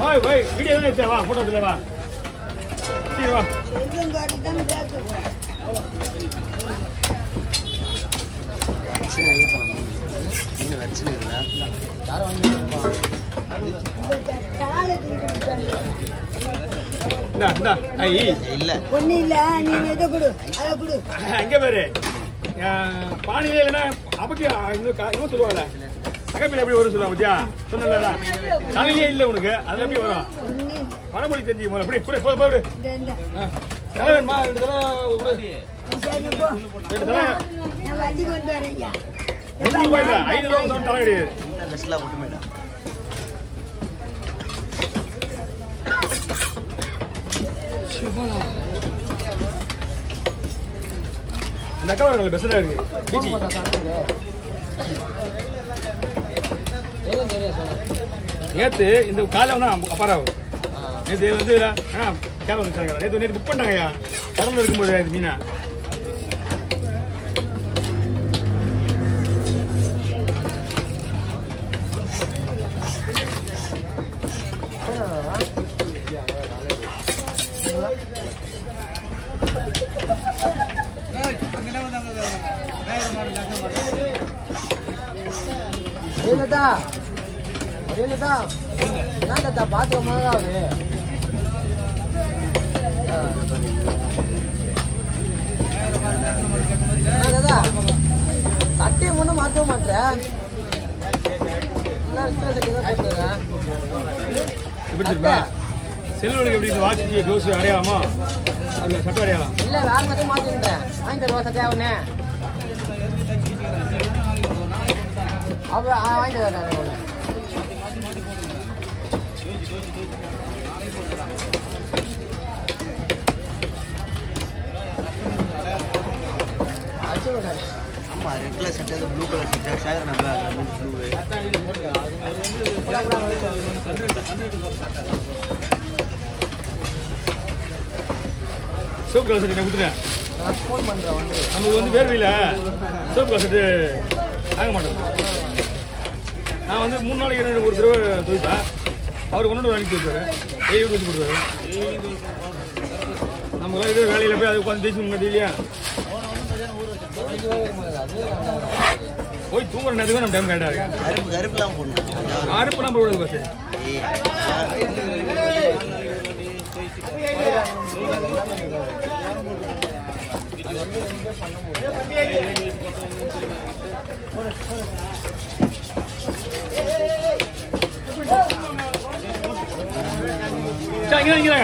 भाई भाई वीडियो नहीं चला फोटो ले बा ठीक बा एकदम गाड़ी दम जाके இன்னும் வச்சு இல்ல யாரும் வாங்கிடுவா காலை தூக்கிட்டு இந்தா ஐ இல்ல ஒண்ணு இல்ல நீ எதை கொடு அத கொடு அங்க பாரு பாணியில இல்லனா அப்படி இன்னும் சொல்லுவாங்கல அகப்பில எப்படி வரும் சொல்லுவா பத்தியா சொன்னல தலையிலே இல்ல உனக்கு அதுல எப்படி வரும் வடமொழி தெரிஞ்சு போற அப்படி போடு போடு இந்த தலைவன்மா ரெண்டு தடவை சரி போ ரெண்டு தடவை நான் வண்டி கொண்டு வரேன்யா 5 ரூபாய் இல்ல 5 ரூபாய் சொன்ன தலை கிடையாது இந்த ட்ரெஸ்ல போட்டுமேடா இந்த அக்கா பெஸ்டா இருக்கு நேத்து இந்த காலை வந்து அப்பாராவும் நேற்று வந்து கேரளா வந்து நேற்று புக் பண்ணாங்கய்யா கடலில் இருக்கும்போது இது மீனா என்னடா பாத்ரூமா சட்டையை மட்டும் மாற்ற மாட்டேன் செல்வனுக்கு எப்படி வாட்சி டோஸ் அடையாளமா அது சட்டை அடையாளம் இல்ல வேற மட்டும் மாத்திருந்தேன் வாங்கி தருவா சட்டையா ஒண்ணு அவ வாங்கி தரேன் ஆமா ரெட் கலர் சட்டை ப்ளூ கலர் சட்டை ஷாயர் நம்ம ப்ளூ சோப் கலர் சட்டை கொடுத்துட்டேன் நான் ஃபோன் பண்றேன் வந்து நமக்கு வந்து வேர்வையில் சோப் கலர் சட்டை வாங்க மாட்டோம் நான் வந்து 3 நாளைக்கு ஒரு தடவை துவைப்பேன் அவர் கொண்டு வந்து வாங்கி துவைப்பாரு டெய்லி துவைச்சு கொடுத்தாரு நமக்கு இது வேலையில் போய் அது உட்காந்து தேய்ச்சி முன்னாடி இல்லையா போய் தூங்குற நேரத்துக்கு நம்ம டைம் கரெக்டாக இருக்கு கருப்புலாம் போடணும் அறுப்புலாம் போடுறது பஸ் இங்கே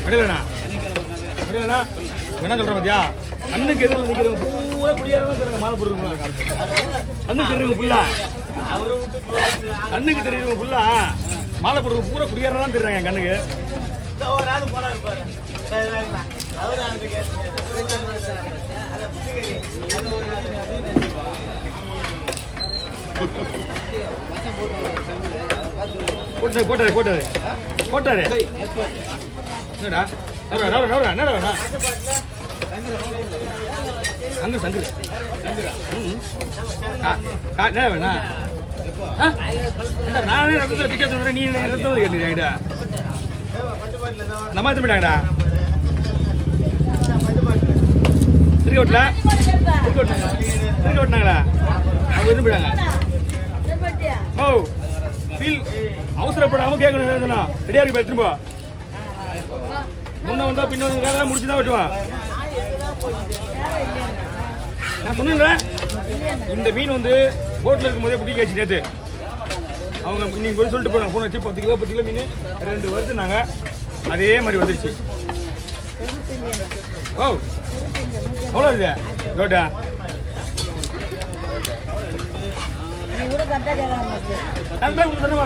அடிலண்ணா என்ன சொல்றேன் பாத்தியா அண்ணுக்கு எதிரில் நிற்கிறவங்க பூரா குடியாரங்க மாலை போட்டுருக்காங்க அண்ணுக்கு தெரியுங்க ஃபுல்லா கண்ணுக்கு தெரியுறவங்க ஃபுல்லா மாலை போடுறவங்க பூரா குடியாரம் தான் தெரியுறாங்க என் கண்ணுக்கு போட்டாரு போட்டாரு போட்டாரு என்னடா என்னடா சங்கு சங்கு என்ன வேணா நானே ரத்தத்தில் பிக்க சொல்றேன் நீ ரத்தம் கேட்டுக்கிட்டா நம்ம எடுத்துட்டாங்கடா திருக்கி ஓட்டல திருக்கி ஓட்டினாங்களா அவங்க எதுவும் போயிட்டாங்க ஓ ஃபீல் அவசரப்படாம கேட்கணும் ரெடியா இருக்கு திரும்ப முன்ன வந்தா பின்ன வந்து முடிச்சுதான் வெட்டுவான் நான் சொன்னேன் இந்த மீன் வந்து போட்ல இருக்கும் போதே பிடிக்க வச்சு நேற்று அவங்க இன்னைக்கு போய் சொல்லிட்டு போனாங்க போன வச்சு 10 கிலோ மீன் 2 வருது நாங்க அதே மாதிரி வந்துருச்சு ஓ எவ்வளோ இது ரோட்டா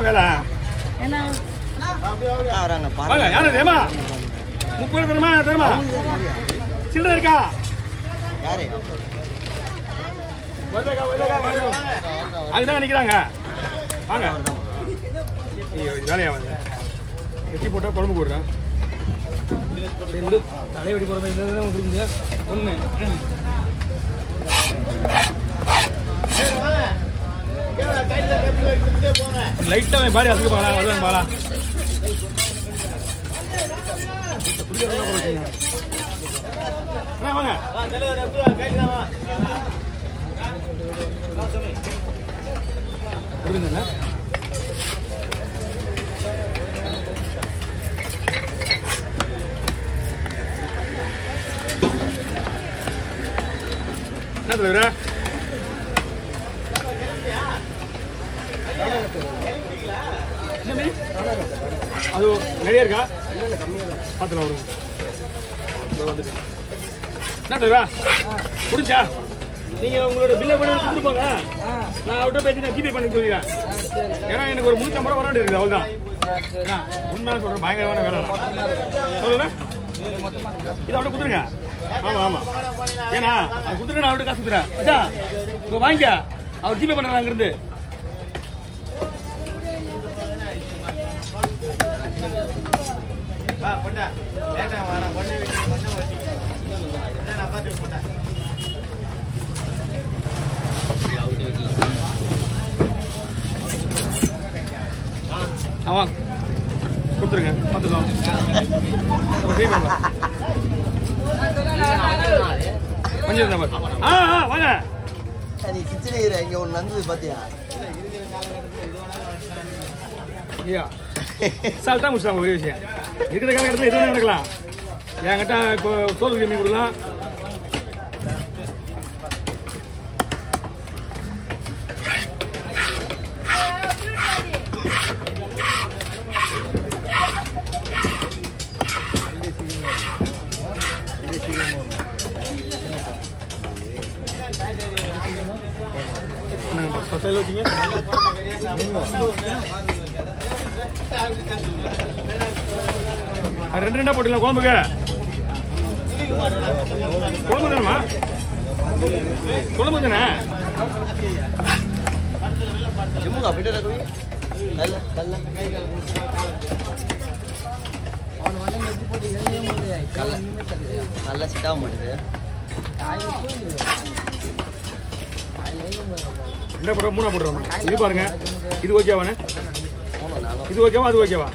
வேலை யாரு தேமா 30 தரமா தரமா சில்லற இருக்கா யாரு அதுதான் நிற்கிறாங்க. வாங்க வேலையா வந்து வெட்டி போட்டால் குழம்பு போடுறேன். தலையை வெட்டி போகிற மாதிரி கொடுங்க. ஒன்று லைட்டாக பாரி அதுக்கு போகலாம். அதுதான் போகலாம். வாங்க கொடுங்க. என்ன தலைவரா அது நிறைய இருக்கா? பார்த்துலாம் வருங்க. என்ன தலைவரா புரிஞ்சா? நீங்க உங்களோட பில்லை பண்ணி கொடுத்துட்டு போங்க. நான் அவர்கிட்ட பேசி நான் ஜிபே பண்ணி சொல்லிடுறேன். ஏன்னா எனக்கு ஒரு 350 ரூபா வராண்டு இருக்குது. அவ்வளோதான். உண்மையாக சொல்கிறேன். பயங்கரமான வேலை சொல்லுங்க. இதை அவர்கிட்ட கொடுத்துருங்க. ஆமாம் ஆமாம். ஏன்னா அது கொடுத்துட்டு நான் அவர்கிட்ட காசு கொடுத்துறேன். இதா இப்போ வாங்கிக்க. அவர் ஜிபே பண்ணுறாங்க அங்கிருந்து. ஆமாம் கொடுத்துருங்க. பார்த்துக்கலாம். கொஞ்சம் வாங்க. நீ கிச்சன் இங்க ஒன்று நடந்தது பார்த்தியா? ஐயா சால்ட்டா முடிச்சாங்க. ஒரே விஷயம் இருக்கிற காலகட்டத்தில் எதுவும் நடக்கலாம். என்கிட்ட இப்போ தோல் மீன் கொடுக்கலாம். வச்சிங்க ரெண்டு ரெண்டா போட்டுக்கலாம். குழம்புக்கு குழம்பு தானேம்மா? குழம்பு தானே? நல்லா சிட்டாக மாட்டேது. ரெண்டா போடுறோம், மூணா போடுறோம். இது பாருங்க. இது ஓகேவானே? இது ஓகேவா? அது ஓகேவா?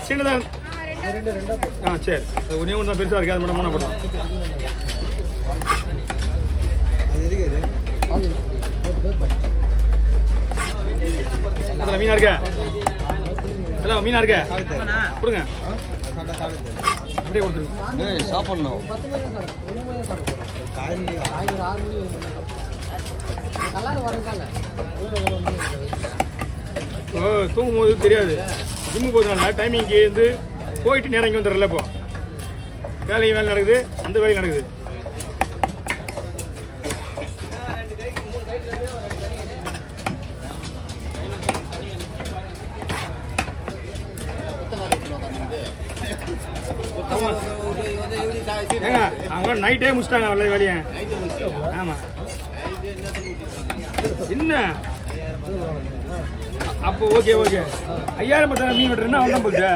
சின்னதான். சரி. ஒன்றே ஒன்று தான் பெருசாக இருக்கு. அது மட்டும் மூணா போடுறோம். அதில் மீனா இருக்க? எல்லாம் மீனா இருக்க? கொடுங்க. அப்படியே கொடுத்துருங்க. சாப்பிடணும். தூங்கும் போது தெரியாது. ஜிம்மு போதுனால டைமிங்க்கு இருந்து போயிட்டு நேரம் இங்கே வந்துடுறல. இப்போ வேலையும் வேலை நடக்குது, அந்த வேலையும் நடக்குது. ஏங்க அவங்க நைட்டே முடிச்சிட்டாங்க வரல வேலையை. ஆமா என்ன அப்போ ஓகே ஓகே 5000 மீன் வெட்டுறேன்னா அவன் தான் போச்சு.